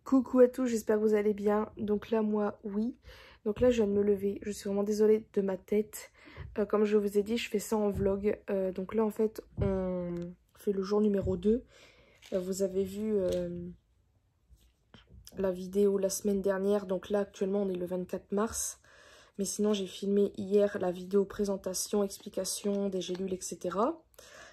Coucou à tous, j'espère que vous allez bien. Donc là, moi, oui. Donc là, je viens de me lever. Je suis vraiment désolée de ma tête. Comme je vous ai dit, je fais ça en vlog. Donc là, en fait, on fait le jour numéro 2. Vous avez vu la vidéo la semaine dernière. Donc là, actuellement, on est le 24 mars. Mais sinon, j'ai filmé hier la vidéo présentation, explication des gélules, etc.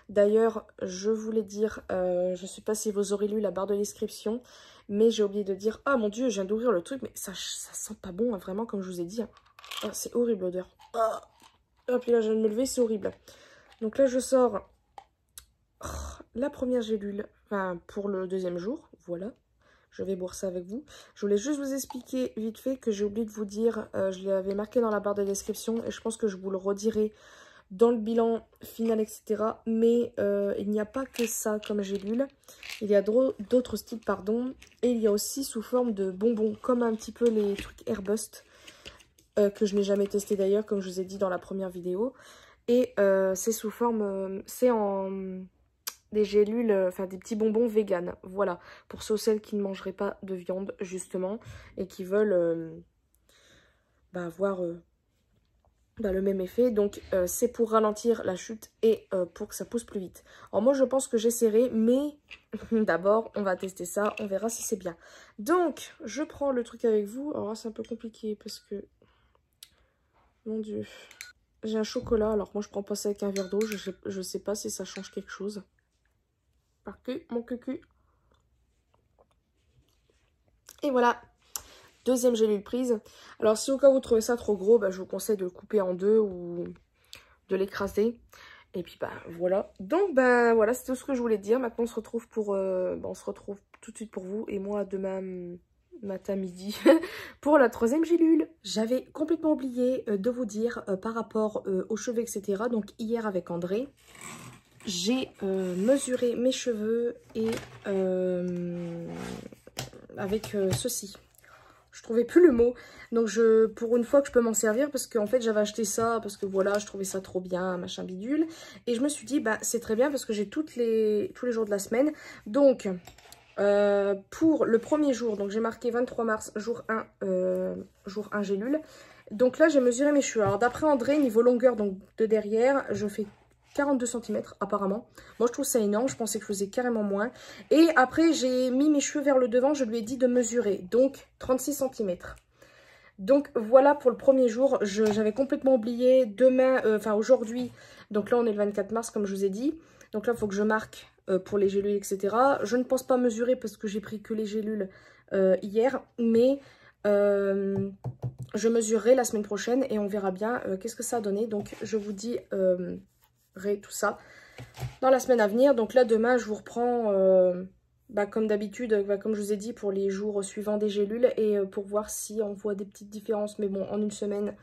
D'ailleurs, je voulais dire, je ne sais pas si vous aurez lu la barre de description, mais j'ai oublié de dire, ah mon dieu, je viens d'ouvrir le truc, mais ça sent pas bon, hein, vraiment, comme je vous ai dit. Hein. Ah, c'est horrible l'odeur. Ah. Et puis là, je viens de me lever, c'est horrible. Donc là, je sors la première gélule, enfin, pour le deuxième jour, voilà. Je vais boire ça avec vous. Je voulais juste vous expliquer vite fait que j'ai oublié de vous dire, je l'avais marqué dans la barre de description, et je pense que je vous le redirai dans le bilan final, etc. Mais il n'y a pas que ça comme gélule. Il y a d'autres styles, pardon. Et il y a aussi sous forme de bonbons, comme un petit peu les trucs Airbust, que je n'ai jamais testé d'ailleurs, comme je vous ai dit dans la première vidéo. Et c'est sous forme, c'est en des gélules, enfin des petits bonbons vegan. Voilà, pour ceux ou celles qui ne mangeraient pas de viande, justement, et qui veulent avoir... le même effet, donc c'est pour ralentir la chute et pour que ça pousse plus vite. Alors moi je pense que j'essaierai, mais d'abord on va tester ça, on verra si c'est bien. Donc je prends le truc avec vous. Alors c'est un peu compliqué parce que, mon dieu, j'ai un chocolat, alors moi je prends pas ça avec un verre d'eau, je sais pas si ça change quelque chose. Par que mon cucu. Et voilà. Deuxième gélule prise. Alors si au cas où vous trouvez ça trop gros, je vous conseille de le couper en deux ou de l'écraser. Et puis voilà. Donc voilà, c'est tout ce que je voulais dire. Maintenant on se retrouve pour on se retrouve tout de suite pour vous et moi demain matin midi pour la troisième gélule. J'avais complètement oublié de vous dire par rapport aux cheveux, etc. Donc hier avec André, j'ai mesuré mes cheveux et avec ceci. Je trouvais plus le mot. Donc pour une fois que je peux m'en servir, parce qu'en fait j'avais acheté ça, parce que voilà, je trouvais ça trop bien, machin bidule. Et je me suis dit, c'est très bien parce que j'ai tous les jours de la semaine. Donc pour le premier jour, donc j'ai marqué 23 mars, jour 1 gélule. Donc là j'ai mesuré mes cheveux. Alors d'après André, niveau longueur donc de derrière, je fais 42 cm apparemment. Moi je trouve ça énorme, je pensais que je faisais carrément moins. Et après j'ai mis mes cheveux vers le devant, je lui ai dit de mesurer, donc 36 cm. Donc voilà pour le premier jour, j'avais complètement oublié. Demain, enfin aujourd'hui, donc là on est le 24 mars comme je vous ai dit. Donc là il faut que je marque pour les gélules, etc. Je ne pense pas mesurer parce que j'ai pris que les gélules hier, mais... je mesurerai la semaine prochaine et on verra bien qu'est-ce que ça a donné. Donc je vous dis tout ça dans la semaine à venir. Donc là demain je vous reprends comme d'habitude, comme je vous ai dit, pour les jours suivants des gélules et pour voir si on voit des petites différences. Mais bon, en une semaine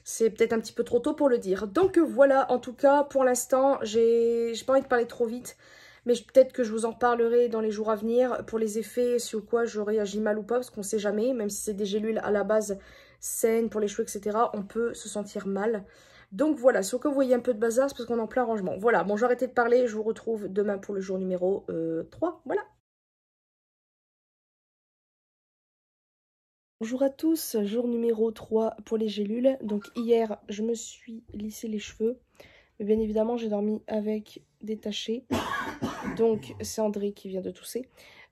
c'est peut-être un petit peu trop tôt pour le dire. Donc voilà, en tout cas pour l'instant j'ai pas envie de parler trop vite, mais peut-être que je vous en parlerai dans les jours à venir pour les effets, si ou quoi je réagis mal ou pas, parce qu'on sait jamais, même si c'est des gélules à la base saines pour les cheveux, etc., on peut se sentir mal. Donc voilà, si au cas où vous voyez un peu de bazar, c'est parce qu'on est en plein rangement. Voilà, bon, j'ai arrêté de parler, je vous retrouve demain pour le jour numéro 3, voilà. Bonjour à tous, jour numéro 3 pour les gélules. Donc hier, je me suis lissé les cheveux. Mais bien évidemment, j'ai dormi avec détaché. Donc c'est André qui vient de tousser.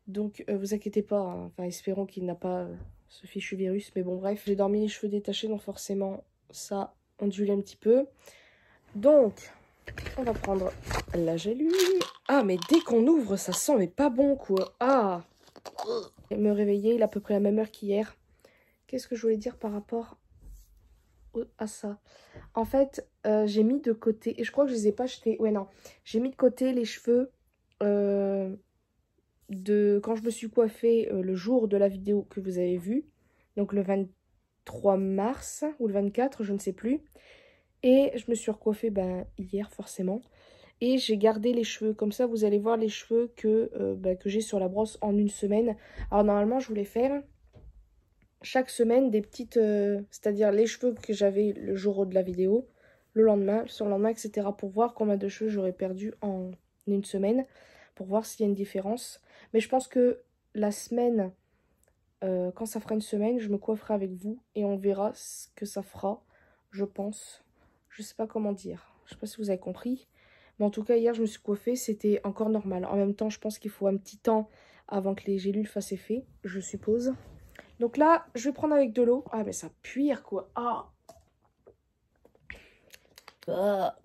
Donc vous inquiétez pas, hein. Enfin espérons qu'il n'a pas ce fichu virus. Mais bon bref, j'ai dormi les cheveux détachés, donc forcément ça ondule un petit peu. Donc on va prendre la gélule. Ah mais dès qu'on ouvre ça sent mais pas bon quoi. Ah, me réveiller, il est à peu près à la même heure qu'hier. Qu'est-ce que je voulais dire par rapport à ça? En fait, j'ai mis de côté, et je crois que je les ai pas achetés. Ouais, non. J'ai mis de côté les cheveux de quand je me suis coiffée le jour de la vidéo que vous avez vue. Donc le 23 mars ou le 24, je ne sais plus. Et je me suis recoiffée hier, forcément. Et j'ai gardé les cheveux. Comme ça, vous allez voir les cheveux que j'ai sur la brosse en une semaine. Alors normalement, je voulais faire chaque semaine des petites... c'est-à-dire les cheveux que j'avais le jour de la vidéo, le lendemain, sur le lendemain, etc. Pour voir combien de cheveux j'aurais perdu en une semaine. Pour voir s'il y a une différence. Mais je pense que la semaine quand ça fera une semaine, je me coifferai avec vous et on verra ce que ça fera, je pense. Je sais pas comment dire. Je sais pas si vous avez compris. Mais en tout cas, hier, je me suis coiffée, c'était encore normal. En même temps, je pense qu'il faut un petit temps avant que les gélules fassent effet, je suppose. Donc là, je vais prendre avec de l'eau. Ah, mais ça pue, quoi. Ah. Ah.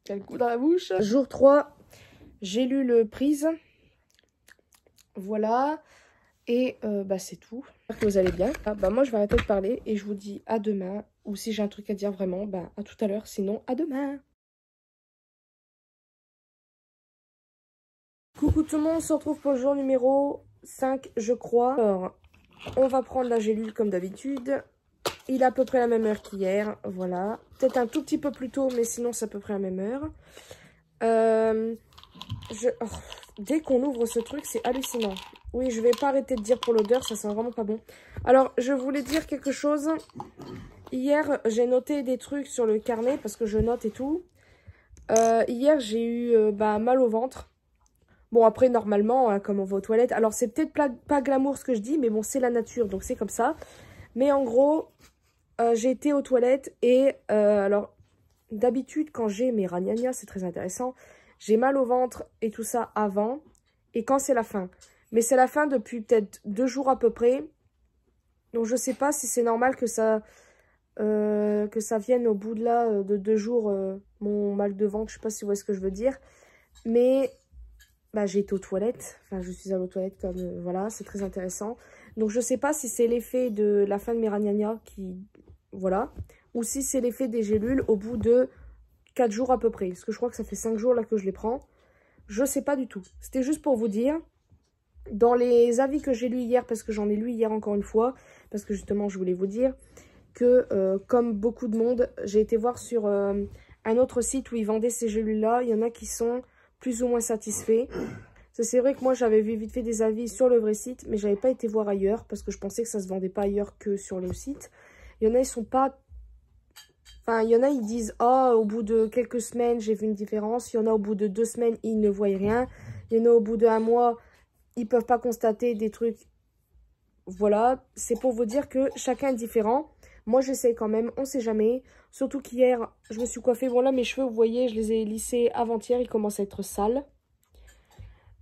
Quel coup dans la bouche. Jour 3, gélule prise. Voilà. Et bah c'est tout. J'espère que vous allez bien. Ah, bah moi, je vais arrêter de parler et je vous dis à demain. Ou si j'ai un truc à dire vraiment, bah à tout à l'heure. Sinon, à demain. Coucou tout le monde, on se retrouve pour le jour numéro 5, je crois. Alors, on va prendre la gélule comme d'habitude. Il est à peu près la même heure qu'hier, voilà. Peut-être un tout petit peu plus tôt, mais sinon c'est à peu près la même heure. Dès qu'on ouvre ce truc, c'est hallucinant. Oui, je vais pas arrêter de dire pour l'odeur, ça sent vraiment pas bon. Alors, je voulais dire quelque chose. Hier, j'ai noté des trucs sur le carnet, parce que je note et tout. Hier, j'ai eu mal au ventre. Bon, après, normalement, hein, comme on va aux toilettes... Alors, c'est peut-être pas glamour ce que je dis, mais bon, c'est la nature, donc c'est comme ça. Mais en gros, j'ai été aux toilettes et... alors, d'habitude, quand j'ai mes ragnagnas, c'est très intéressant, j'ai mal au ventre et tout ça avant. Et quand c'est la fin. Mais c'est la fin depuis peut-être 2 jours à peu près. Donc, je sais pas si c'est normal que ça vienne au bout de là, de 2 jours, mon mal de ventre. Je sais pas si vous voyez ce que je veux dire. Mais... bah, j'ai été aux toilettes, enfin je suis allée aux toilettes comme, voilà, c'est très intéressant. Donc je sais pas si c'est l'effet de la fin de mes ragnagnas qui, voilà, ou si c'est l'effet des gélules au bout de 4 jours à peu près. Parce que je crois que ça fait 5 jours là que je les prends. Je sais pas du tout. C'était juste pour vous dire, dans les avis que j'ai lus hier, parce que j'en ai lu hier encore une fois, parce que justement je voulais vous dire que comme beaucoup de monde, j'ai été voir sur un autre site où ils vendaient ces gélules là, il y en a qui sont... plus ou moins satisfait. C'est vrai que moi j'avais vu vite fait des avis sur le vrai site, mais j'avais pas été voir ailleurs parce que je pensais que ça se vendait pas ailleurs que sur le site. Il y en a, ils sont pas... Enfin, il y en a, ils disent « Ah, au bout de quelques semaines, j'ai vu une différence. » Il y en a, au bout de 2 semaines, ils ne voient rien. Il y en a, au bout d'1 mois, ils peuvent pas constater des trucs. Voilà, c'est pour vous dire que chacun est différent. Moi, j'essaie quand même, on sait jamais. Surtout qu'hier, je me suis coiffée. Bon, là, mes cheveux, vous voyez, je les ai lissés avant-hier. Ils commencent à être sales.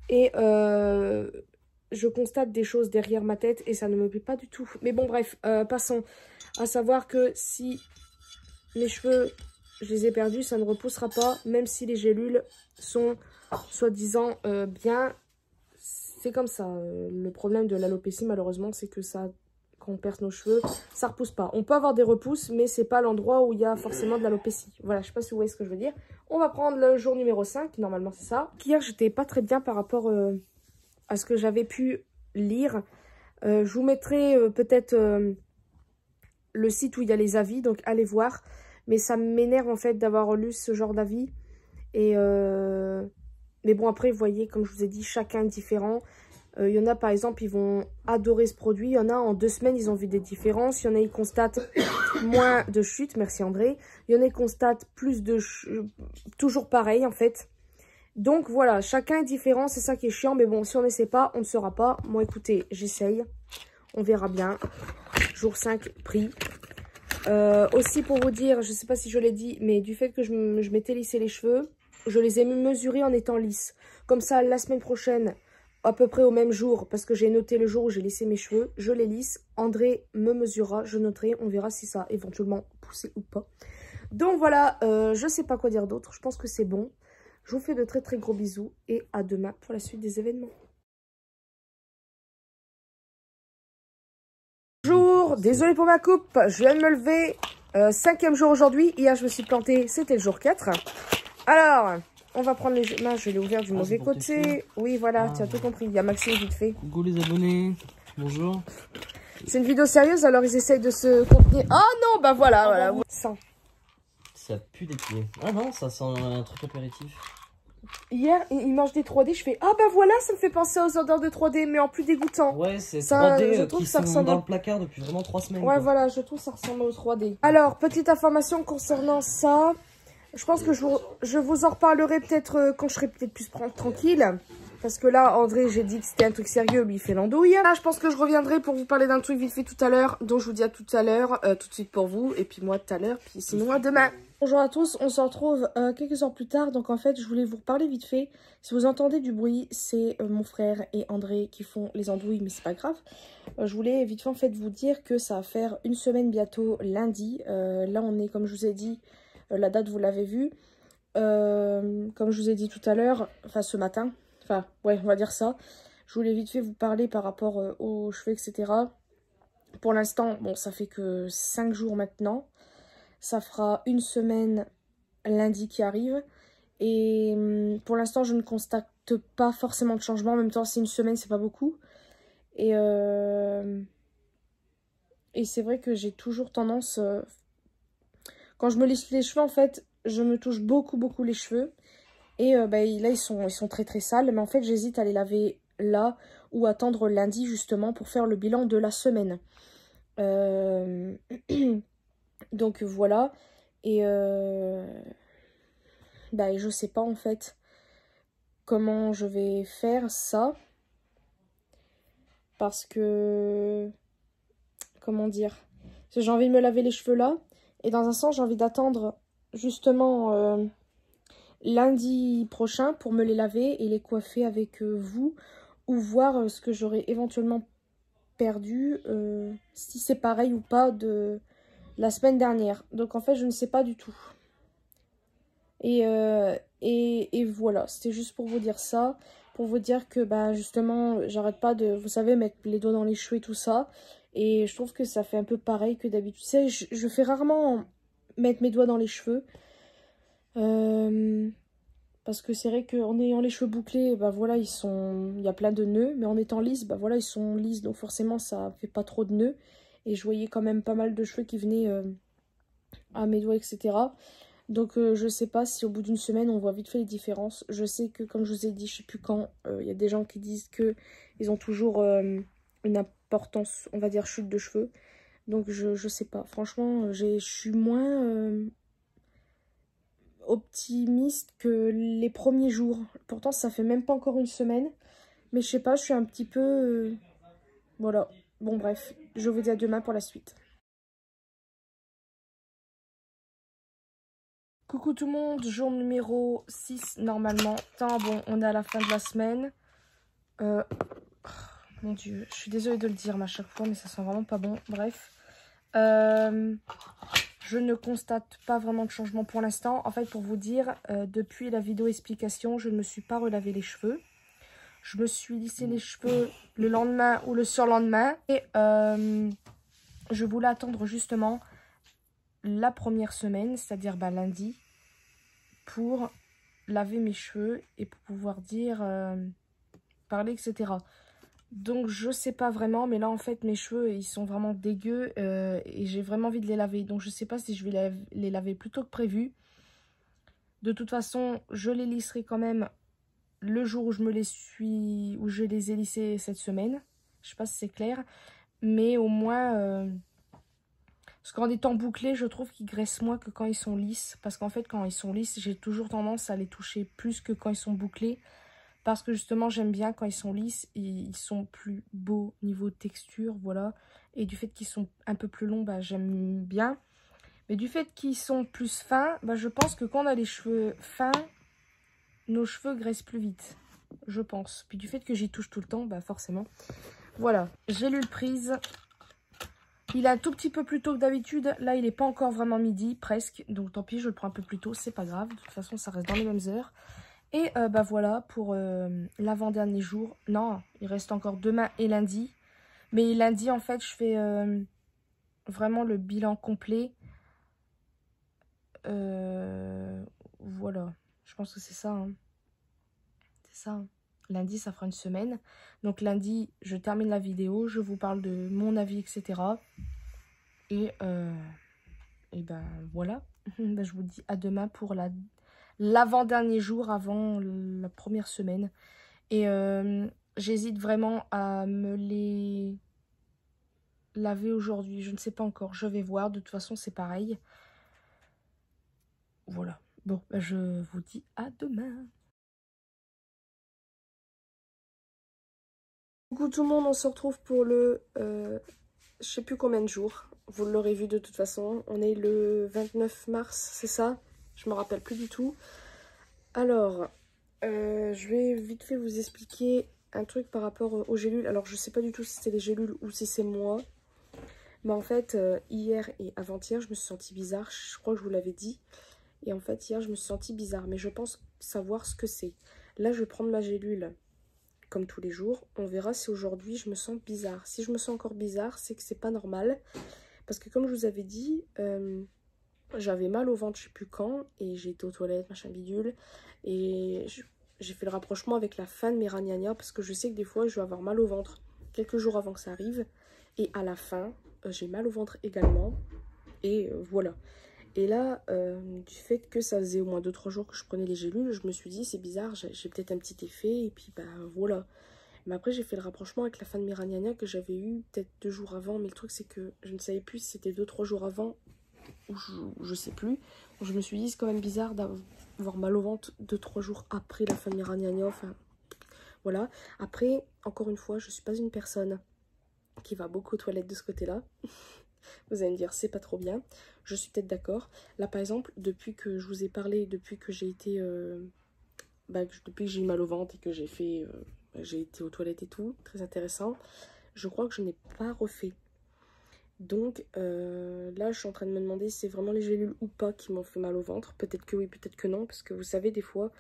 Et je constate des choses derrière ma tête et ça ne me plaît pas du tout. Mais bon, bref, passons. À savoir que si mes cheveux, je les ai perdus, ça ne repoussera pas. Même si les gélules sont, soi-disant, bien. C'est comme ça. Le problème de l'alopécie, malheureusement, c'est que ça... quand on perce nos cheveux, ça repousse pas. On peut avoir des repousses, mais c'est pas l'endroit où il y a forcément de l'alopécie. Voilà, je sais pas si vous voyez ce que je veux dire. On va prendre le jour numéro 5, normalement c'est ça. Hier, j'étais pas très bien par rapport à ce que j'avais pu lire. Je vous mettrai peut-être le site où il y a les avis, donc allez voir. Mais ça m'énerve en fait d'avoir lu ce genre d'avis. Et mais bon, après, vous voyez, comme je vous ai dit, chacun est différent. Il y en a, par exemple, ils vont adorer ce produit. Il y en a, en 2 semaines, ils ont vu des différences. Il y en a, ils constatent moins de chutes. Merci, André. Il y en a, ils constatent plus de... toujours pareil, en fait. Donc, voilà, chacun est différent. C'est ça qui est chiant. Mais bon, si on n'essaie pas, on ne saura pas. Moi, écoutez, j'essaye. On verra bien. Jour 5, prix. Aussi, pour vous dire, je ne sais pas si je l'ai dit, mais du fait que je m'étais lissé les cheveux, je les ai mesurés en étant lisses. Comme ça, la semaine prochaine... à peu près au même jour, parce que j'ai noté le jour où j'ai lissé mes cheveux, je les lisse, André me mesurera, je noterai, on verra si ça a éventuellement poussé ou pas. Donc voilà, je sais pas quoi dire d'autre, je pense que c'est bon. Je vous fais de très très gros bisous et à demain pour la suite des événements. Bonjour, désolé pour ma coupe, je viens de me lever, 5e jour aujourd'hui, hier je me suis plantée, c'était le jour 4. Alors... on va prendre les... Mince, je l'ai ouvert du mauvais côté. Oui, voilà, tu as tout compris. Il y a Maxime vite fait. Coucou les abonnés. Bonjour. C'est une vidéo sérieuse, alors ils essayent de se contenir. Oh non, bah voilà, voilà. Ça. Ça pue des pieds. Ah non, ça sent un truc apéritif. Hier, ils mangent des 3D. Je fais, ah bah voilà, ça me fait penser aux odeurs de 3D, mais en plus dégoûtant. Ouais, c'est ça, 3D je trouve qui que ça sont ressemble... dans le placard depuis vraiment 3 semaines. Ouais, quoi. voilà, je trouve que ça ressemble aux 3D. Alors, petite information concernant ça. Je pense que je vous en reparlerai peut-être quand je serai peut-être plus tranquille. Parce que là, André, j'ai dit que c'était un truc sérieux, lui, il fait l'andouille. Là, je pense que je reviendrai pour vous parler d'un truc vite fait tout à l'heure. Donc, je vous dis à tout à l'heure, tout de suite pour vous. Et puis moi, tout à l'heure. Puis sinon, à demain. Bonjour à tous, on se retrouve quelques heures plus tard. Donc, en fait, je voulais vous reparler vite fait. Si vous entendez du bruit, c'est mon frère et André qui font les andouilles, mais c'est pas grave. Je voulais vite fait, en fait, vous dire que ça va faire une semaine bientôt, lundi. Là, on est, comme je vous ai dit, la date, vous l'avez vue. Comme je vous ai dit tout à l'heure, enfin ce matin, enfin ouais on va dire ça, je voulais vite fait vous parler par rapport aux cheveux etc. Pour l'instant bon ça fait que 5 jours maintenant, ça fera une semaine lundi qui arrive et pour l'instant je ne constate pas forcément de changement. En même temps c'est une semaine, c'est pas beaucoup et c'est vrai que j'ai toujours tendance quand je me lisse les cheveux en fait je me touche beaucoup les cheveux. Et là, ils sont très sales. Mais en fait, j'hésite à les laver là ou attendre lundi, justement, pour faire le bilan de la semaine. Donc, voilà. Et je sais pas, en fait, comment je vais faire ça. Parce que... Comment dire? Parce que j'ai envie de me laver les cheveux là. Et dans un sens, j'ai envie d'attendre, justement... lundi prochain pour me les laver et les coiffer avec vous ou voir ce que j'aurais éventuellement perdu, si c'est pareil ou pas de la semaine dernière. Donc en fait je ne sais pas du tout. Et voilà, c'était juste pour vous dire ça, pour vous dire que justement j'arrête pas de, vous savez, mettre les doigts dans les cheveux et tout ça. Et je trouve que ça fait un peu pareil que d'habitude. Tu sais, je fais rarement mettre mes doigts dans les cheveux. Parce que c'est vrai qu'en ayant les cheveux bouclés, voilà, il y a plein de nœuds. Mais en étant lisse, voilà, ils sont lisses. Donc forcément, ça fait pas trop de nœuds. Et je voyais quand même pas mal de cheveux qui venaient à mes doigts, etc. Donc je sais pas si au bout d'une semaine, on voit vite fait les différences. Je sais que, comme je vous ai dit, je sais plus quand, il y a des gens qui disent qu'ils ont toujours une importance, on va dire, chute de cheveux. Donc je sais pas. Franchement, je suis moins... optimiste que les premiers jours. Pourtant ça fait même pas encore une semaine, mais je sais pas, je suis un petit peu voilà. Bon bref, je vous dis à demain pour la suite. Coucou tout le monde, jour numéro 6 normalement. Tant bon, on est à la fin de la semaine. Mon dieu, je suis désolée de le dire à chaque fois, mais ça sent vraiment pas bon. Bref. Je ne constate pas vraiment de changement pour l'instant. En fait, pour vous dire, depuis la vidéo explication, je ne me suis pas relavé les cheveux. Je me suis lissé les cheveux le lendemain ou le surlendemain. Et je voulais attendre justement la première semaine, c'est-à-dire lundi, pour laver mes cheveux et pour pouvoir dire, parler, etc. Donc je sais pas vraiment, mais là en fait mes cheveux ils sont vraiment dégueux et j'ai vraiment envie de les laver. Donc je sais pas si je vais les laver plus tôt que prévu. De toute façon je les lisserai quand même le jour où je les ai lissés cette semaine. Je sais pas si c'est clair, mais au moins parce qu'en étant bouclés je trouve qu'ils graissent moins que quand ils sont lisses. Parce qu'en fait quand ils sont lisses j'ai toujours tendance à les toucher plus que quand ils sont bouclés. Parce que justement, j'aime bien quand ils sont lisses, ils sont plus beaux niveau texture, voilà. Et du fait qu'ils sont un peu plus longs, j'aime bien. Mais du fait qu'ils sont plus fins, je pense que quand on a les cheveux fins, nos cheveux graissent plus vite, je pense. Puis du fait que j'y touche tout le temps, forcément. Voilà, j'ai lu le prise. Il est un tout petit peu plus tôt que d'habitude. Là, il n'est pas encore vraiment midi, presque. Donc tant pis, je le prends un peu plus tôt, c'est pas grave. De toute façon, ça reste dans les mêmes heures. Et voilà pour l'avant-dernier jour. Non, il reste encore demain et lundi. Mais lundi, en fait, je fais vraiment le bilan complet. Voilà, je pense que c'est ça. Hein. C'est ça. Hein. Lundi, ça fera une semaine. Donc lundi, je termine la vidéo. Je vous parle de mon avis, etc. Et voilà. Je vous dis à demain pour l'avant-dernier jour avant la première semaine. Et j'hésite vraiment à me les laver aujourd'hui. Je ne sais pas encore. Je vais voir. De toute façon, c'est pareil. Voilà. Bon, je vous dis à demain. Coucou tout le monde, on se retrouve pour le je sais plus combien de jours. Vous l'aurez vu de toute façon. On est le 29 mars, c'est ça? Je me rappelle plus du tout. Alors, je vais vite fait vous expliquer un truc par rapport aux gélules. Alors, je sais pas du tout si c'est les gélules ou si c'est moi. Mais en fait, hier et avant-hier, je me suis sentie bizarre. Je crois que je vous l'avais dit. Et en fait, hier, je me suis sentie bizarre. Mais je pense savoir ce que c'est. Là, je vais prendre ma gélule comme tous les jours. On verra si aujourd'hui, je me sens bizarre. Si je me sens encore bizarre, c'est que c'est pas normal. Parce que comme je vous avais dit, j'avais mal au ventre, je sais plus quand. Et j'ai été aux toilettes, machin bidule. Et j'ai fait le rapprochement avec la fin de mes ragnagnas. Parce que je sais que des fois, je vais avoir mal au ventre quelques jours avant que ça arrive. Et à la fin, j'ai mal au ventre également. Et voilà. Et là, du fait que ça faisait au moins 2-3 jours que je prenais les gélules, je me suis dit, c'est bizarre, j'ai peut-être un petit effet, et puis bah voilà. Mais après, j'ai fait le rapprochement avec la fin de mes ragnagnas que j'avais eu peut-être 2 jours avant, mais le truc c'est que je ne savais plus si c'était 2-3 jours avant, ou je sais plus. Donc, je me suis dit, c'est quand même bizarre d'avoir mal au ventre 2-3 jours après la fin de mes ragnagnas, enfin voilà. Après, encore une fois, je suis pas une personne qui va beaucoup aux toilettes de ce côté-là. Vous allez me dire, c'est pas trop bien. Je suis peut-être d'accord. Là, par exemple, depuis que je vous ai parlé, depuis que j'ai été... depuis que j'ai eu mal au ventre et que j'ai été aux toilettes et tout, très intéressant, je crois que je n'ai pas refait. Donc, là, je suis en train de me demander si c'est vraiment les gélules ou pas qui m'ont fait mal au ventre. Peut-être que oui, peut-être que non. Parce que vous savez, des fois,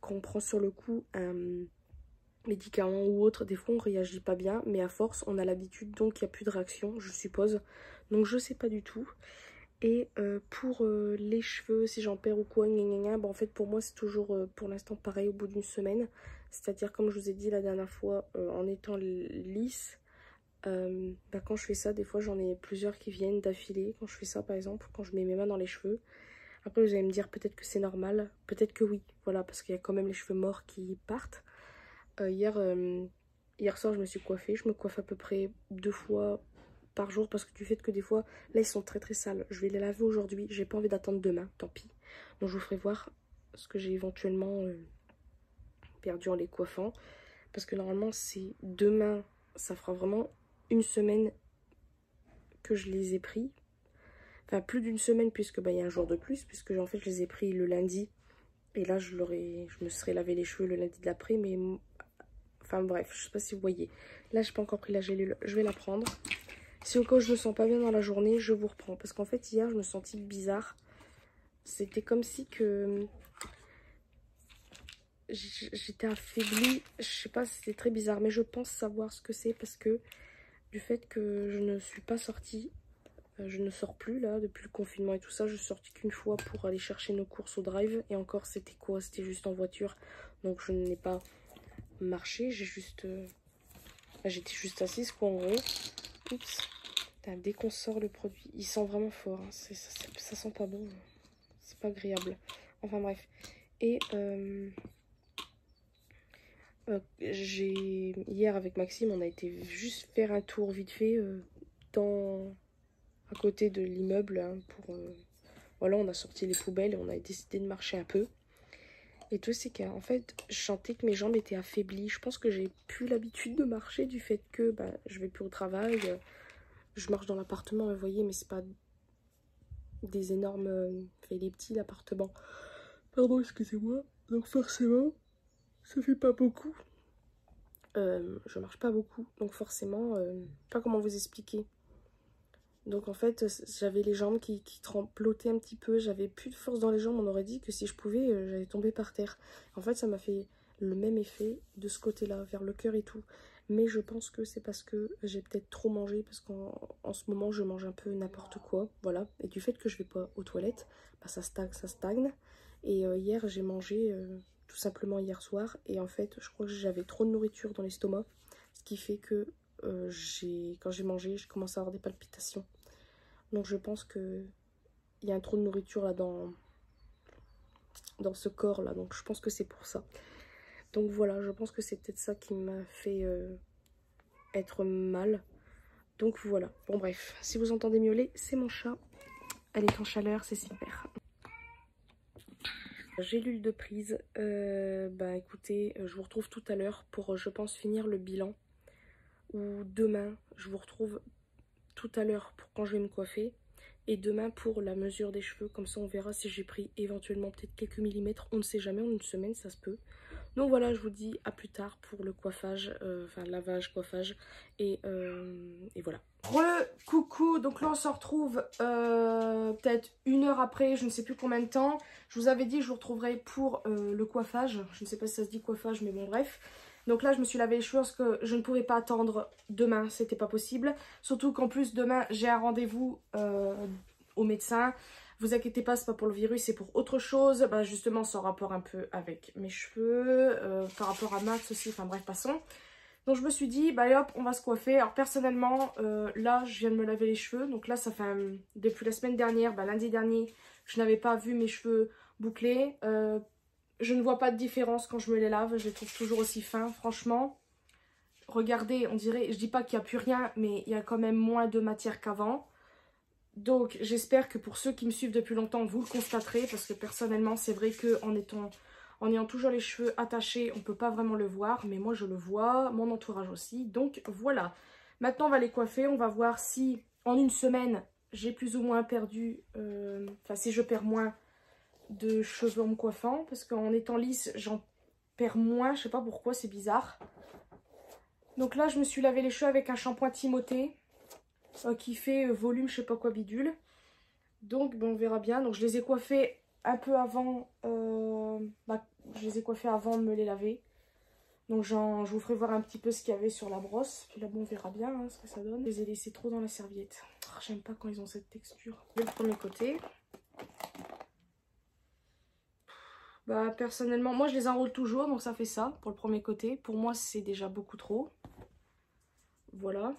quand on prend sur le coup un médicament ou autre, des fois on réagit pas bien, mais à force on a l'habitude, donc il n'y a plus de réaction, je suppose. Donc je sais pas du tout. Et pour les cheveux, si j'en perds ou quoi, bah, en fait pour moi c'est toujours pour l'instant pareil au bout d'une semaine. C'est-à-dire comme je vous ai dit la dernière fois, en étant lisse, quand je fais ça, des fois j'en ai plusieurs qui viennent d'affilée. Quand je fais ça par exemple, quand je mets mes mains dans les cheveux. Après vous allez me dire peut-être que c'est normal, peut-être que oui, voilà, parce qu'il y a quand même les cheveux morts qui partent. Hier soir, je me suis coiffée. Je me coiffe à peu près 2 fois par jour parce que du fait que des fois, là, ils sont très très sales. Je vais les laver aujourd'hui. J'ai pas envie d'attendre demain, tant pis. Donc, je vous ferai voir ce que j'ai éventuellement perdu en les coiffant. Parce que normalement, c'est demain, ça fera vraiment une semaine que je les ai pris. Enfin, plus d'une semaine puisque il y a un jour de plus. Puisque en fait, je les ai pris le lundi. Et là, je me serais lavé les cheveux le lundi de l'après. Mais enfin bref, je sais pas si vous voyez. Là, j'ai pas encore pris la gélule, je vais la prendre. Si au cas où je me sens pas bien dans la journée, je vous reprends. Parce qu'en fait, hier, je me sentis bizarre. C'était comme si que j'étais affaiblie. Je sais pas, c'était très bizarre. Mais je pense savoir ce que c'est parce que du fait que je ne suis pas sortie, je ne sors plus là, depuis le confinement et tout ça. Je suis sortie qu'une fois pour aller chercher nos courses au drive. Et encore, c'était quoi? C'était juste en voiture. Donc je n'ai pas marché, j'étais juste assise quoi en gros. Oups. Putain, dès qu'on sort le produit, il sent vraiment fort, hein. Ça sent pas bon, c'est pas agréable. Enfin bref. Et hier avec Maxime, on a été juste faire un tour vite fait à côté de l'immeuble, hein, voilà, on a sorti les poubelles et on a décidé de marcher un peu. Et tout, c'est qu'en fait, je sentais que mes jambes étaient affaiblies. Je pense que j'ai plus l'habitude de marcher du fait que je vais plus au travail. Je marche dans l'appartement, vous voyez, mais c'est pas des énormes... Enfin, il est petit l'appartement. Pardon, excusez-moi. Donc forcément, ça fait pas beaucoup. Je marche pas beaucoup. Donc forcément, je sais pas comment vous expliquer. Donc en fait, j'avais les jambes qui tremblotaient un petit peu. J'avais plus de force dans les jambes. On aurait dit que si je pouvais, j'allais tomber par terre. En fait, ça m'a fait le même effet de ce côté-là, vers le cœur et tout. Mais je pense que c'est parce que j'ai peut-être trop mangé. Parce qu'en ce moment, je mange un peu n'importe quoi. Voilà. Et du fait que je vais pas aux toilettes, ça stagne. Et hier, j'ai mangé tout simplement hier soir. Et en fait, je crois que j'avais trop de nourriture dans l'estomac. Ce qui fait que quand j'ai mangé, je commence à avoir des palpitations. Donc je pense que il y a un trop de nourriture là dans ce corps là. Donc je pense que c'est pour ça. Donc voilà, je pense que c'est peut-être ça qui m'a fait être mal. Donc voilà. Bon bref, si vous entendez miauler, c'est mon chat. Elle est en chaleur, c'est super. Gélule de prise. Écoutez, je vous retrouve tout à l'heure pour, je pense, finir le bilan ou demain, je vous retrouve tout à l'heure pour quand je vais me coiffer. Et demain pour la mesure des cheveux, comme ça on verra si j'ai pris éventuellement peut-être quelques millimètres. On ne sait jamais, en une semaine ça se peut. Donc voilà, je vous dis à plus tard pour le coiffage, enfin lavage, coiffage et voilà. Coucou, donc là on se retrouve peut-être 1 heure après, je ne sais plus combien de temps. Je vous avais dit que je vous retrouverai pour le coiffage, je ne sais pas si ça se dit coiffage mais bon bref. Donc là je me suis lavé les cheveux parce que je ne pouvais pas attendre demain, c'était pas possible. Surtout qu'en plus demain j'ai un rendez-vous au médecin. Vous inquiétez pas, c'est pas pour le virus, c'est pour autre chose. Bah justement, c'est en rapport un peu avec mes cheveux, par rapport à Max aussi, enfin bref, passons. Donc je me suis dit, bah hop, on va se coiffer. Alors personnellement, là, je viens de me laver les cheveux. Donc là, ça fait depuis la semaine dernière, bah, lundi dernier, je n'avais pas vu mes cheveux bouclés. Je ne vois pas de différence quand je me les lave, je les trouve toujours aussi fins, franchement. Regardez, on dirait, je dis pas qu'il n'y a plus rien, mais il y a quand même moins de matière qu'avant. Donc j'espère que pour ceux qui me suivent depuis longtemps, vous le constaterez, parce que personnellement c'est vrai qu'en ayant toujours les cheveux attachés, on ne peut pas vraiment le voir, mais moi je le vois, mon entourage aussi, donc voilà. Maintenant on va les coiffer, on va voir si en une semaine j'ai plus ou moins perdu, enfin si je perds moins de cheveux en me coiffant, parce qu'en étant lisse j'en perds moins, je sais pas pourquoi, c'est bizarre. Donc là je me suis lavé les cheveux avec un shampoing Timothée. Qui fait volume je sais pas quoi bidule. Donc bon, on verra bien. Donc je les ai coiffés un peu avant, je les ai coiffés avant de me les laver. Donc je vous ferai voir un petit peu ce qu'il y avait sur la brosse. Puis là bon, on verra bien hein, ce que ça donne. Je les ai laissés trop dans la serviette. Oh, j'aime pas quand ils ont cette texture. Le premier côté. Bah personnellement, moi je les enroule toujours, donc ça fait ça pour le premier côté. Pour moi c'est déjà beaucoup trop. Voilà.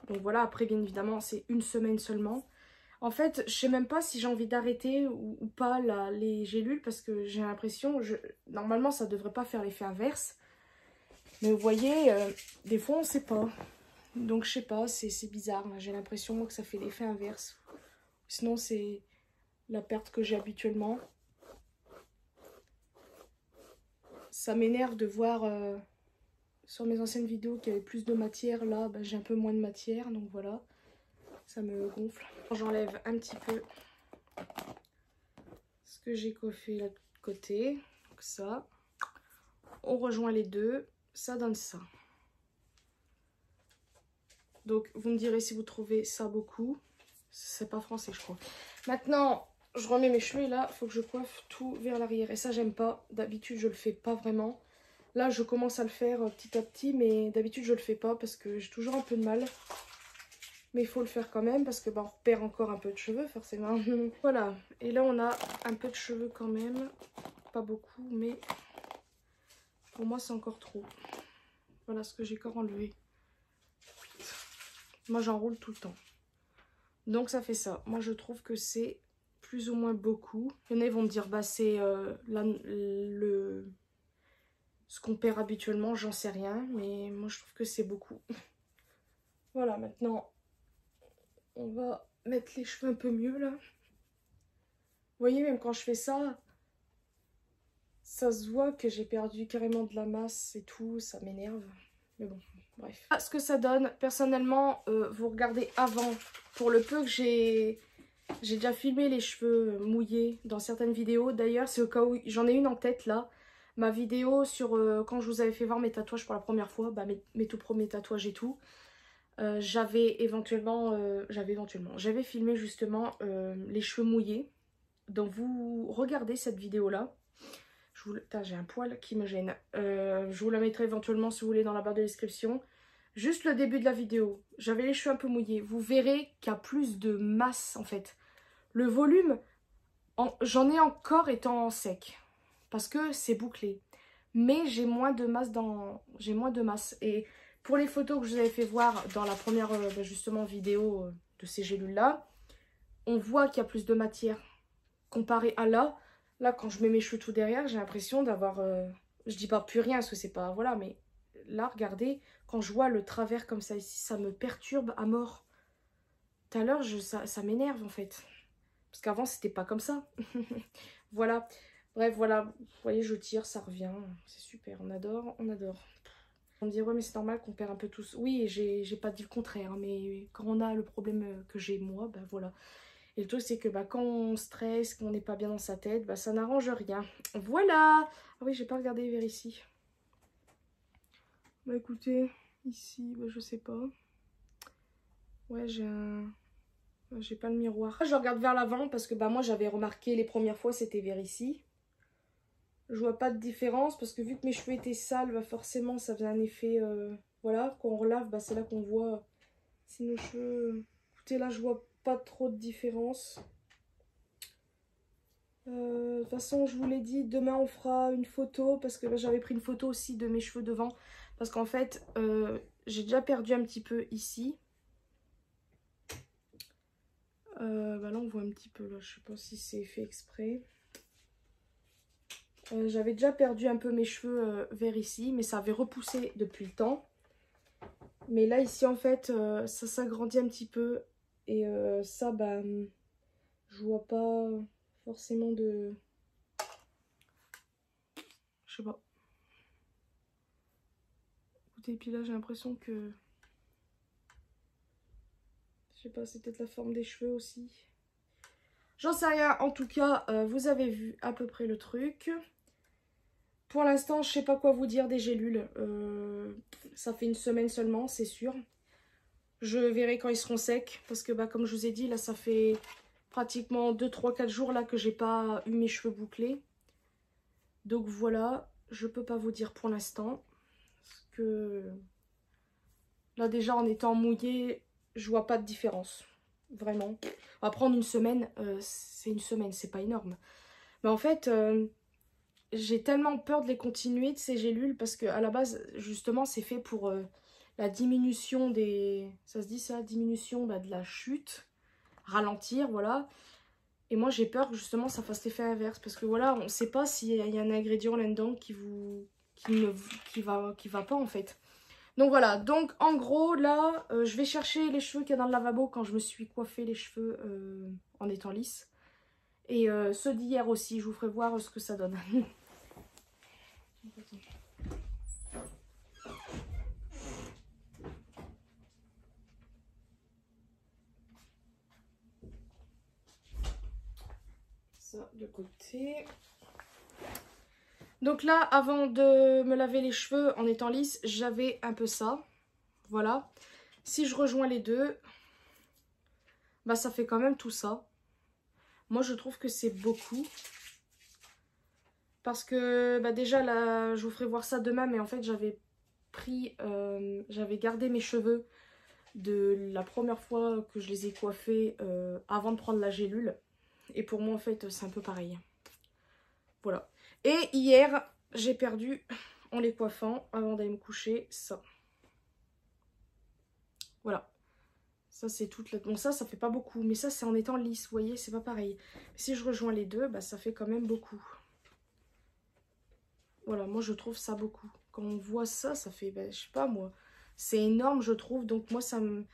Donc voilà, après bien évidemment c'est une semaine seulement. En fait, je sais même pas si j'ai envie d'arrêter ou pas les gélules parce que j'ai l'impression, normalement ça devrait pas faire l'effet inverse. Mais vous voyez, des fois on sait pas. Donc je sais pas, c'est bizarre. J'ai l'impression que ça fait l'effet inverse. Sinon c'est la perte que j'ai habituellement. Ça m'énerve de voir sur mes anciennes vidéos qu'il y avait plus de matière. Là, bah, j'ai un peu moins de matière, donc voilà. Ça me gonfle. J'enlève un petit peu ce que j'ai coiffé là de côté. Donc ça. On rejoint les deux. Ça donne ça. Donc vous me direz si vous trouvez ça beaucoup. C'est pas français je crois. Maintenant je remets mes cheveux et là il faut que je coiffe tout vers l'arrière. Et ça j'aime pas. D'habitude je le fais pas vraiment. Là je commence à le faire petit à petit. Mais d'habitude je le fais pas parce que j'ai toujours un peu de mal. Mais il faut le faire quand même parce que bah, on perd encore un peu de cheveux forcément. Voilà. Et là on a un peu de cheveux quand même. Pas beaucoup mais pour moi c'est encore trop. Voilà ce que j'ai encore enlevé. Moi j'enroule tout le temps. Donc ça fait ça. Moi je trouve que c'est plus ou moins beaucoup. Il y en a vont me dire bah c'est ce qu'on perd habituellement, j'en sais rien. Mais moi je trouve que c'est beaucoup. Voilà, maintenant on va mettre les cheveux un peu mieux là. Vous voyez, même quand je fais ça, ça se voit que j'ai perdu carrément de la masse et tout, ça m'énerve. Mais bon, bref. Ce que ça donne, personnellement, vous regardez avant. Pour le peu que j'ai déjà filmé les cheveux mouillés dans certaines vidéos. D'ailleurs, c'est au cas où j'en ai une en tête là. Ma vidéo sur quand je vous avais fait voir mes tatouages pour la première fois, bah, mes tout premiers tatouages et tout. J'avais filmé justement les cheveux mouillés. Donc vous regardez cette vidéo là. J'ai un poil qui me gêne. Je vous la mettrai éventuellement si vous voulez dans la barre de description. Juste le début de la vidéo. J'avais les cheveux un peu mouillés. Vous verrez qu'il y a plus de masse en fait. Le volume, j'en ai encore étant sec. Parce que c'est bouclé. Mais j'ai moins de masse j'ai moins de masse. Et pour les photos que je vous avais fait voir dans la première justement vidéo de ces gélules là, on voit qu'il y a plus de matière. Comparé à là. Là, quand je mets mes cheveux tout derrière, j'ai l'impression d'avoir... je dis pas plus rien, parce que c'est pas... Voilà, mais là, regardez, quand je vois le travers comme ça ici, ça me perturbe à mort. Tout à l'heure, ça m'énerve, en fait. Parce qu'avant, c'était pas comme ça. Voilà. Bref, voilà. Vous voyez, je tire, ça revient. C'est super, on adore, on adore. On me dit ouais mais c'est normal qu'on perd un peu tous. Oui, j'ai pas dit le contraire, hein, mais quand on a le problème que j'ai moi, bah voilà. Et le truc c'est que bah, quand on stresse, qu'on n'est pas bien dans sa tête, bah ça n'arrange rien. Voilà. Ah oui, j'ai pas regardé vers ici. Bah écoutez, ici, bah, je sais pas. Ouais, j'ai pas le miroir. Je regarde vers l'avant parce que bah moi j'avais remarqué les premières fois c'était vers ici. Je vois pas de différence parce que vu que mes cheveux étaient sales, bah forcément ça faisait un effet... voilà, quand on relave, bah c'est là qu'on voit si nos cheveux... Écoutez, là je vois pas trop de différence. De toute façon, je vous l'ai dit, demain on fera une photo parce que bah, j'avais pris une photo aussi de mes cheveux devant. Parce qu'en fait, j'ai déjà perdu un petit peu ici. Bah là on voit un petit peu, là je sais pas si c'est fait exprès. J'avais déjà perdu un peu mes cheveux vers ici, mais ça avait repoussé depuis le temps. Mais là ici en fait ça s'agrandit un petit peu. Et ça bah je vois pas forcément de... Je sais pas. Écoutez, et puis là j'ai l'impression que... Je sais pas, c'est peut-être la forme des cheveux aussi. J'en sais rien, en tout cas vous avez vu à peu près le truc. Pour l'instant, je sais pas quoi vous dire des gélules. Ça fait une semaine seulement, c'est sûr. Je verrai quand ils seront secs. Parce que, bah, comme je vous ai dit, là, ça fait pratiquement 2, 3, 4 jours là que j'ai pas eu mes cheveux bouclés. Donc voilà, je peux pas vous dire pour l'instant. Parce que là, déjà, en étant mouillée, je vois pas de différence. Vraiment. On va prendre une semaine. C'est une semaine, c'est pas énorme. Mais en fait... j'ai tellement peur de les continuer, de ces gélules, parce que à la base, justement, c'est fait pour la diminution des... Ça se dit ça? Diminution bah, de la chute, ralentir, voilà. Et moi, j'ai peur que justement, ça fasse l'effet inverse, parce que voilà, on ne sait pas s'il y a un ingrédient là-dedans qui va pas, en fait. Donc voilà, donc en gros, là, je vais chercher les cheveux qu'il y a dans le lavabo quand je me suis coiffé les cheveux en étant lisse. Et ceux d'hier aussi, je vous ferai voir ce que ça donne. Ça de côté. Donc là, avant de me laver les cheveux en étant lisse, j'avais un peu ça. Voilà. Si je rejoins les deux, bah ça fait quand même tout ça. Moi, je trouve que c'est beaucoup. Parce que bah déjà, là, je vous ferai voir ça demain, mais en fait, j'avais gardé mes cheveux de la première fois que je les ai coiffés avant de prendre la gélule. Et pour moi, en fait, c'est un peu pareil. Voilà. Et hier, j'ai perdu, en les coiffant, avant d'aller me coucher, ça. Voilà. Ça, c'est toute la... Bon, ça fait pas beaucoup. Mais ça, c'est en étant lisse, vous voyez, c'est pas pareil. Si je rejoins les deux, bah, ça fait quand même beaucoup. Voilà, moi, je trouve ça beaucoup. Quand on voit ça, ça fait, bah, je sais pas, moi. C'est énorme, je trouve. Donc, moi, ça me...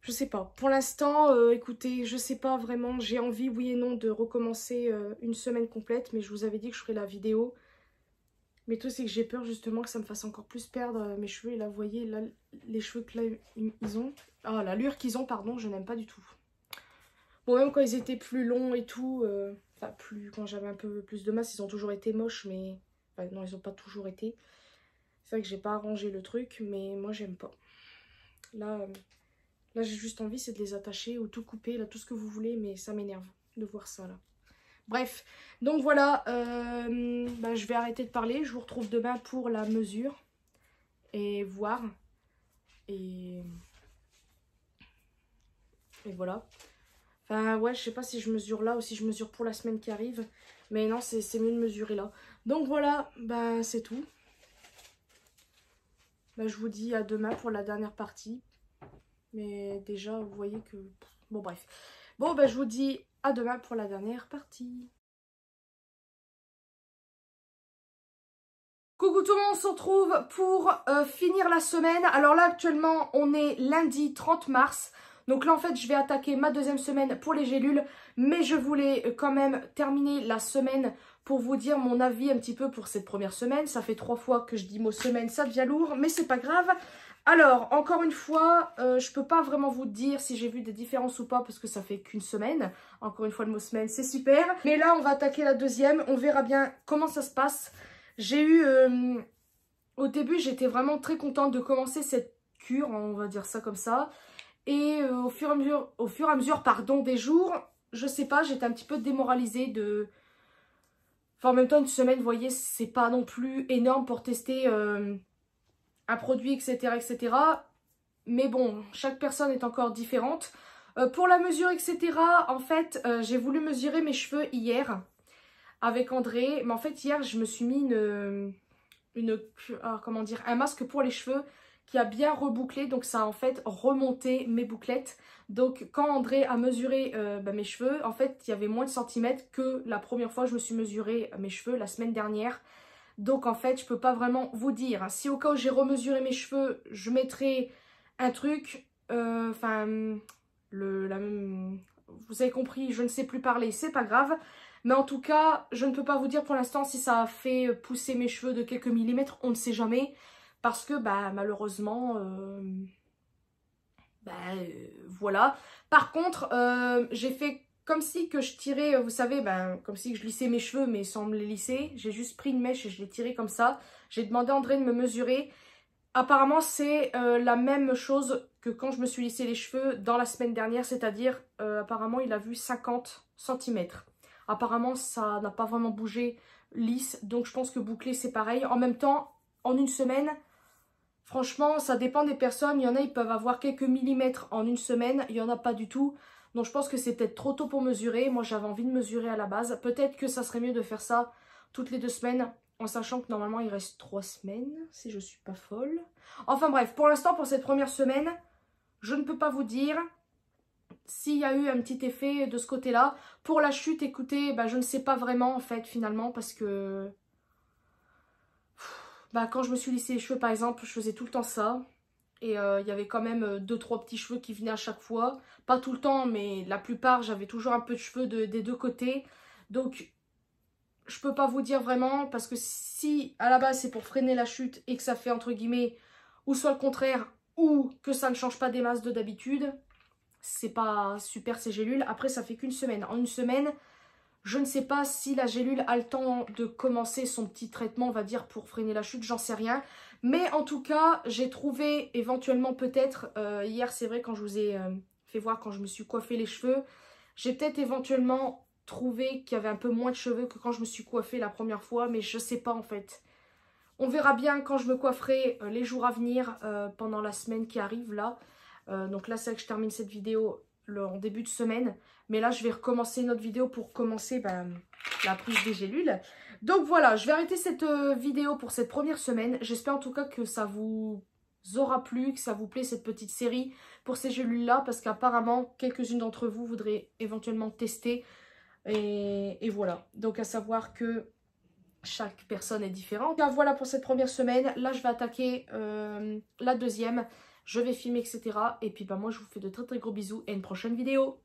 Je sais pas. Pour l'instant, écoutez, je sais pas vraiment. J'ai envie, oui et non, de recommencer une semaine complète. Mais je vous avais dit que je ferais la vidéo. Mais tout, c'est que j'ai peur justement que ça me fasse encore plus perdre mes cheveux. Et là, vous voyez, là, les cheveux que là, ils ont... Ah, l'allure qu'ils ont, pardon, je n'aime pas du tout. Bon, même quand ils étaient plus longs et tout... Enfin, quand j'avais un peu plus de masse, ils ont toujours été moches, mais... Enfin, non, ils n'ont pas toujours été. C'est vrai que j'ai pas arrangé le truc, mais moi, j'aime pas. Là, là j'ai juste envie, c'est de les attacher ou tout couper, là, tout ce que vous voulez, mais ça m'énerve de voir ça, là. Bref, donc voilà, bah, je vais arrêter de parler. Je vous retrouve demain pour la mesure et voir. Et voilà. Enfin, ouais, je sais pas si je mesure là ou si je mesure pour la semaine qui arrive. Mais non, c'est mieux de mesurer là. Donc voilà, bah, c'est tout. Bah, je vous dis à demain pour la dernière partie. Mais déjà, vous voyez que... Bon, bref. Bon, bah, je vous dis à demain pour la dernière partie. Coucou tout le monde, on se retrouve pour finir la semaine. Alors là actuellement on est lundi 30 mars. Donc là en fait je vais attaquer ma deuxième semaine pour les gélules, mais je voulais quand même terminer la semaine pour vous dire mon avis un petit peu pour cette première semaine. Ça fait 3 fois que je dis mot semaine, ça devient lourd, mais c'est pas grave. Alors, encore une fois, je peux pas vraiment vous dire si j'ai vu des différences ou pas parce que ça fait qu'une semaine. Encore une fois, le mot semaine, c'est super. Mais là, on va attaquer la deuxième. On verra bien comment ça se passe. J'ai eu... au début, j'étais vraiment très contente de commencer cette cure, on va dire ça comme ça. Et au fur et à mesure, pardon, des jours, je sais pas, j'étais un petit peu démoralisée de... Enfin, en même temps, une semaine, vous voyez, c'est pas non plus énorme pour tester... un produit, etc., etc. Mais bon, chaque personne est encore différente. Pour la mesure, etc., en fait, j'ai voulu mesurer mes cheveux hier avec André. Mais en fait, hier, je me suis mis comment dire, un masque pour les cheveux qui a bien rebouclé. Donc, ça a en fait remonté mes bouclettes. Donc, quand André a mesuré mes cheveux, en fait, il y avait moins de centimètres que la première fois que je me suis mesuré mes cheveux la semaine dernière. Donc en fait, je peux pas vraiment vous dire. Si au cas où j'ai remesuré mes cheveux, je mettrai un truc. Vous avez compris, je ne sais plus parler, c'est pas grave. Mais en tout cas, je ne peux pas vous dire pour l'instant si ça a fait pousser mes cheveux de quelques millimètres. On ne sait jamais. Parce que bah, malheureusement, voilà. Par contre, j'ai fait... Comme si que je tirais, vous savez, comme si que je lissais mes cheveux, mais sans me les lisser. J'ai juste pris une mèche et je l'ai tirée comme ça. J'ai demandé à André de me mesurer. Apparemment, c'est la même chose que quand je me suis lissé les cheveux dans la semaine dernière. C'est-à-dire, apparemment, il a vu 50 cm. Apparemment, ça n'a pas vraiment bougé lisse. Donc, je pense que boucler, c'est pareil. En même temps, en une semaine... Franchement, ça dépend des personnes. Il y en a, ils peuvent avoir quelques millimètres en une semaine. Il n'y en a pas du tout. Donc je pense que c'est peut-être trop tôt pour mesurer. Moi j'avais envie de mesurer à la base. Peut-être que ça serait mieux de faire ça toutes les 2 semaines. En sachant que normalement il reste 3 semaines. Si je suis pas folle. Enfin bref, pour l'instant pour cette première semaine. Je ne peux pas vous dire s'il y a eu un petit effet de ce côté-là. Pour la chute, écoutez, je ne sais pas vraiment en fait finalement. Parce que... quand je me suis lissé les cheveux par exemple, je faisais tout le temps ça. Et il y avait quand même 2-3 petits cheveux qui venaient à chaque fois. Pas tout le temps, mais la plupart, j'avais toujours un peu de cheveux des 2 côtés. Donc, je peux pas vous dire vraiment. Parce que si, à la base, c'est pour freiner la chute et que ça fait, entre guillemets, ou soit le contraire, ou que ça ne change pas des masses de d'habitude, c'est pas super ces gélules. Après, ça fait qu'une semaine. En une semaine, je ne sais pas si la gélule a le temps de commencer son petit traitement, on va dire, pour freiner la chute. J'en sais rien. Mais en tout cas, j'ai trouvé éventuellement peut-être, hier c'est vrai quand je vous ai fait voir quand je me suis coiffé les cheveux, j'ai peut-être éventuellement trouvé qu'il y avait un peu moins de cheveux que quand je me suis coiffée la première fois, mais je sais pas en fait. On verra bien quand je me coifferai les jours à venir pendant la semaine qui arrive là. Donc là c'est vrai que je termine cette vidéo en début de semaine, mais là je vais recommencer une autre vidéo pour commencer la prise des gélules. Donc voilà, je vais arrêter cette vidéo pour cette première semaine. J'espère en tout cas que ça vous aura plu, que ça vous plaît cette petite série pour ces gélules-là. Parce qu'apparemment, quelques-unes d'entre vous voudraient éventuellement tester. Et voilà, donc à savoir que chaque personne est différente. Donc, voilà pour cette première semaine. Là, je vais attaquer la deuxième. Je vais filmer, etc. Et puis moi, je vous fais de très très gros bisous et une prochaine vidéo.